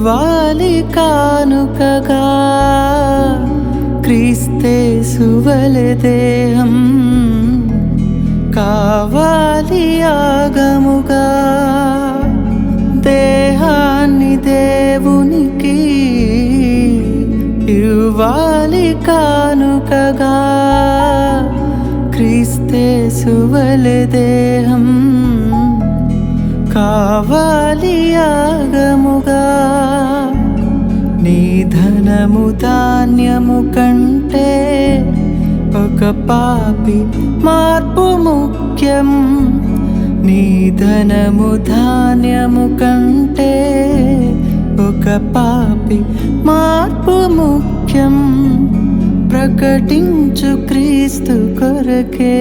ఇవ్వాలి కానుకగా క్రీస్తేసువలె దేహం కావాలి యాగముగా దేహాన్ని దేవునికి ఇవ్వాలి కానుకగా క్రీస్తేసువలె దేహం కావాలి యాగముగా నీ ధనము ధాన్యము కంటే ఒక పాపి మార్పు ముఖ్యం నీ ధనము ధాన్యము కంటే ఒక పాపి మార్పు ముఖ్యం ప్రకటించు క్రీస్తు కొరకే